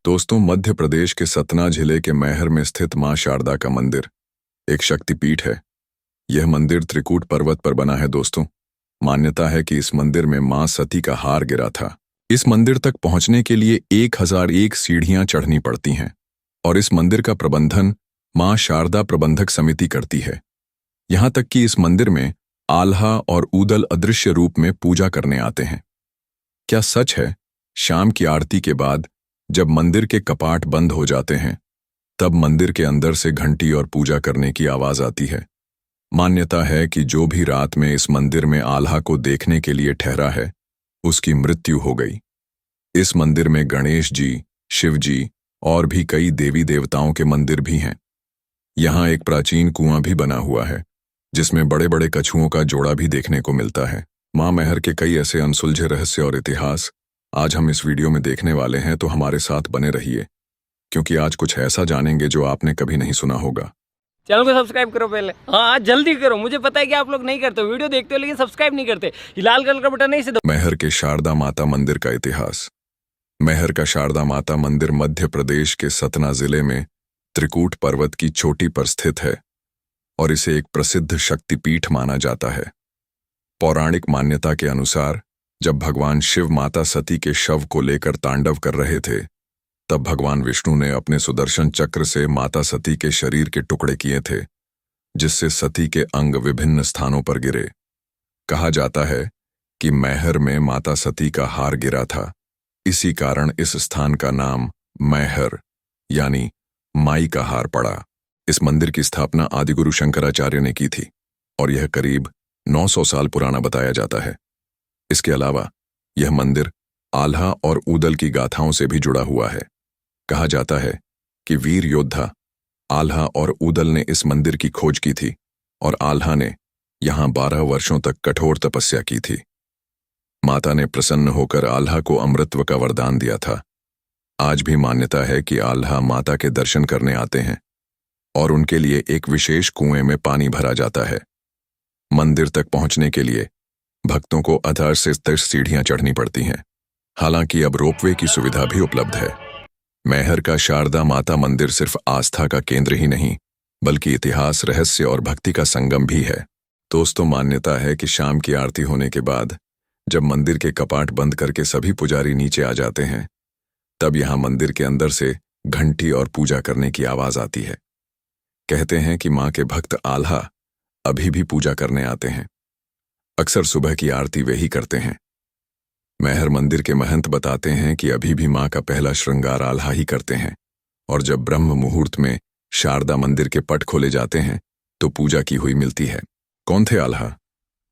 दोस्तों, मध्य प्रदेश के सतना जिले के मैहर में स्थित मां शारदा का मंदिर एक शक्तिपीठ है। यह मंदिर त्रिकूट पर्वत पर बना है। दोस्तों, मान्यता है कि इस मंदिर में मां सती का हार गिरा था। इस मंदिर तक पहुंचने के लिए 1001 सीढ़ियां चढ़नी पड़ती हैं और इस मंदिर का प्रबंधन मां शारदा प्रबंधक समिति करती है। यहां तक कि इस मंदिर में आल्हा और ऊदल अदृश्य रूप में पूजा करने आते हैं। क्या सच है, शाम की आरती के बाद जब मंदिर के कपाट बंद हो जाते हैं तब मंदिर के अंदर से घंटी और पूजा करने की आवाज आती है। मान्यता है कि जो भी रात में इस मंदिर में आल्हा को देखने के लिए ठहरा है उसकी मृत्यु हो गई। इस मंदिर में गणेश जी, शिव जी और भी कई देवी देवताओं के मंदिर भी हैं। यहाँ एक प्राचीन कुआं भी बना हुआ है जिसमें बड़े बड़े कछुओं का जोड़ा भी देखने को मिलता है। मां मैहर के कई ऐसे अनसुलझे रहस्य और इतिहास आज हम इस वीडियो में देखने वाले हैं, तो हमारे साथ बने रहिए क्योंकि आज कुछ ऐसा जानेंगे जो आपने कभी नहीं सुना होगा। चैनल को सब्सक्राइब करो पहले। हाँ, जल्दी करो। मुझे पता है कि आप लोग नहीं करते, वीडियो देखते हो लेकिन सब्सक्राइब नहीं करते। ये लाल कलर का बटन नहीं से दो। मैहर के शारदा माता मंदिर का इतिहास। मैहर का शारदा माता मंदिर मध्य प्रदेश के सतना जिले में त्रिकूट पर्वत की चोटी पर स्थित है और इसे एक प्रसिद्ध शक्तिपीठ माना जाता है। पौराणिक मान्यता के अनुसार जब भगवान शिव माता सती के शव को लेकर तांडव कर रहे थे तब भगवान विष्णु ने अपने सुदर्शन चक्र से माता सती के शरीर के टुकड़े किए थे, जिससे सती के अंग विभिन्न स्थानों पर गिरे। कहा जाता है कि मैहर में माता सती का हार गिरा था। इसी कारण इस स्थान का नाम मैहर यानी माई का हार पड़ा। इस मंदिर की स्थापना आदिगुरु शंकराचार्य ने की थी और यह करीब 900 साल पुराना बताया जाता है। इसके अलावा यह मंदिर आल्हा और ऊदल की गाथाओं से भी जुड़ा हुआ है। कहा जाता है कि वीर योद्धा आल्हा और ऊदल ने इस मंदिर की खोज की थी और आल्हा ने यहां 12 वर्षों तक कठोर तपस्या की थी। माता ने प्रसन्न होकर आल्हा को अमृतत्व का वरदान दिया था। आज भी मान्यता है कि आल्हा माता के दर्शन करने आते हैं और उनके लिए एक विशेष कुएं में पानी भरा जाता है। मंदिर तक पहुंचने के लिए भक्तों को 18 से 23 सीढ़ियां चढ़नी पड़ती हैं। हालांकि अब रोपवे की सुविधा भी उपलब्ध है। मैहर का शारदा माता मंदिर सिर्फ आस्था का केंद्र ही नहीं बल्कि इतिहास, रहस्य और भक्ति का संगम भी है। दोस्तों, मान्यता है कि शाम की आरती होने के बाद जब मंदिर के कपाट बंद करके सभी पुजारी नीचे आ जाते हैं तब यहां मंदिर के अंदर से घंटी और पूजा करने की आवाज आती है। कहते हैं कि मां के भक्त आल्हा अभी भी पूजा करने आते हैं। अक्सर सुबह की आरती वे ही करते हैं। मैहर मंदिर के महंत बताते हैं कि अभी भी मां का पहला श्रृंगार आल्हा ही करते हैं और जब ब्रह्म मुहूर्त में शारदा मंदिर के पट खोले जाते हैं तो पूजा की हुई मिलती है। कौन थे आल्हा?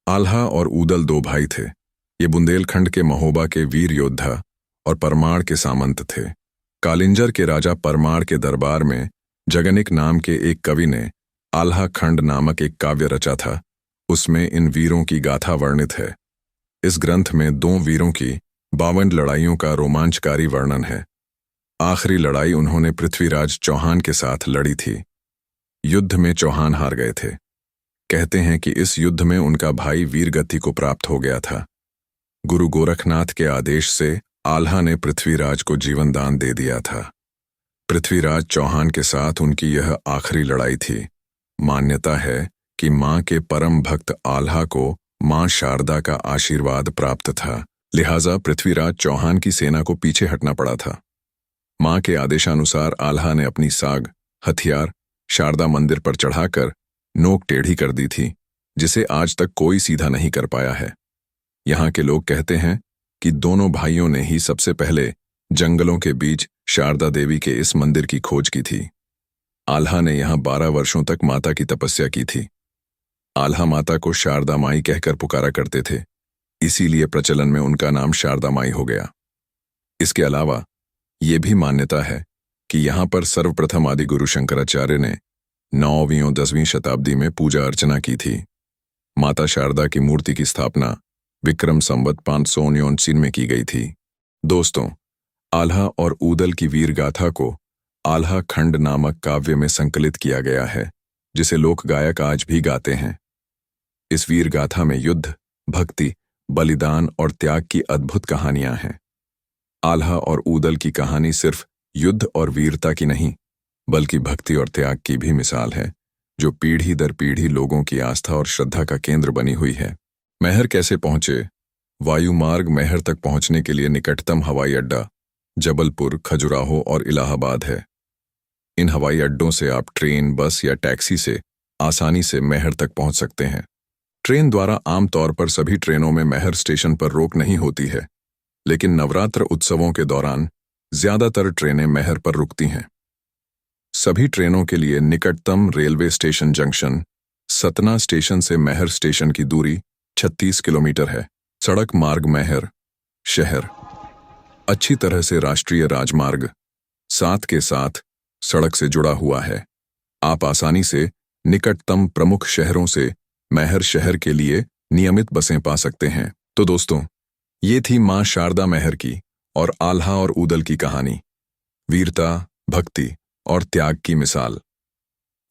आल्हा और ऊदल 2 भाई थे। ये बुंदेलखंड के महोबा के वीर योद्धा और परमार के सामंत थे। कालिंजर के राजा परमार के दरबार में जगनिक नाम के एक कवि ने आल्हा खंड नामक एक काव्य रचा था। उसमें इन वीरों की गाथा वर्णित है। इस ग्रंथ में 2 वीरों की 52 लड़ाइयों का रोमांचकारी वर्णन है। आखिरी लड़ाई उन्होंने पृथ्वीराज चौहान के साथ लड़ी थी। युद्ध में चौहान हार गए थे। कहते हैं कि इस युद्ध में उनका भाई वीरगति को प्राप्त हो गया था। गुरु गोरखनाथ के आदेश से आल्हा ने पृथ्वीराज को जीवन दान दे दिया था। पृथ्वीराज चौहान के साथ उनकी यह आखिरी लड़ाई थी। मान्यता है कि मां के परम भक्त आल्हा को मां शारदा का आशीर्वाद प्राप्त था, लिहाजा पृथ्वीराज चौहान की सेना को पीछे हटना पड़ा था। मां के आदेशानुसार आल्हा ने अपनी साग हथियार शारदा मंदिर पर चढ़ाकर नोक टेढ़ी कर दी थी, जिसे आज तक कोई सीधा नहीं कर पाया है। यहां के लोग कहते हैं कि दोनों भाइयों ने ही सबसे पहले जंगलों के बीच शारदा देवी के इस मंदिर की खोज की थी। आल्हा ने यहां 12 वर्षों तक माता की तपस्या की थी। आल्हा माता को शारदा माई कहकर पुकारा करते थे, इसीलिए प्रचलन में उनका नाम शारदा माई हो गया। इसके अलावा ये भी मान्यता है कि यहाँ पर सर्वप्रथम आदि गुरु शंकराचार्य ने 9वीं और 10वीं शताब्दी में पूजा अर्चना की थी। माता शारदा की मूर्ति की स्थापना विक्रम संवत 579 में की गई थी। दोस्तों, आल्हा और ऊदल की वीर गाथा को आल्हा खंड नामक काव्य में संकलित किया गया है, जिसे लोक गायक आज भी गाते हैं। इस वीर गाथा में युद्ध, भक्ति, बलिदान और त्याग की अद्भुत कहानियां हैं। आल्हा और ऊदल की कहानी सिर्फ युद्ध और वीरता की नहीं, बल्कि भक्ति और त्याग की भी मिसाल है, जो पीढ़ी दर पीढ़ी लोगों की आस्था और श्रद्धा का केंद्र बनी हुई है। मैहर कैसे पहुंचे? वायुमार्ग मैहर तक पहुंचने के लिए निकटतम हवाई अड्डा जबलपुर, खजुराहो और इलाहाबाद है। इन हवाई अड्डों से आप ट्रेन, बस या टैक्सी से आसानी से मैहर तक पहुंच सकते हैं। ट्रेन द्वारा आमतौर पर सभी ट्रेनों में मैहर स्टेशन पर रोक नहीं होती है, लेकिन नवरात्र उत्सवों के दौरान ज्यादातर ट्रेनें मैहर पर रुकती हैं। सभी ट्रेनों के लिए निकटतम railway station junction Satna station से मैहर स्टेशन की दूरी 36 किलोमीटर है। सड़क मार्ग मैहर शहर अच्छी तरह से राष्ट्रीय राजमार्ग 7 के साथ सड़क से जुड़ा हुआ है। आप आसानी से निकटतम प्रमुख शहरों से मैहर शहर के लिए नियमित बसें पा सकते हैं। तो दोस्तों, ये थी मां शारदा मैहर की और आल्हा और ऊदल की कहानी, वीरता, भक्ति और त्याग की मिसाल।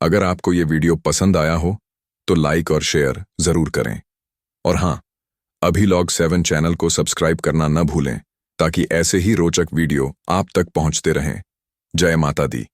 अगर आपको ये वीडियो पसंद आया हो तो लाइक और शेयर जरूर करें। और हाँ, अभिलॉग 7 चैनल को सब्सक्राइब करना न भूलें, ताकि ऐसे ही रोचक वीडियो आप तक पहुंचते रहें। जय माता दी।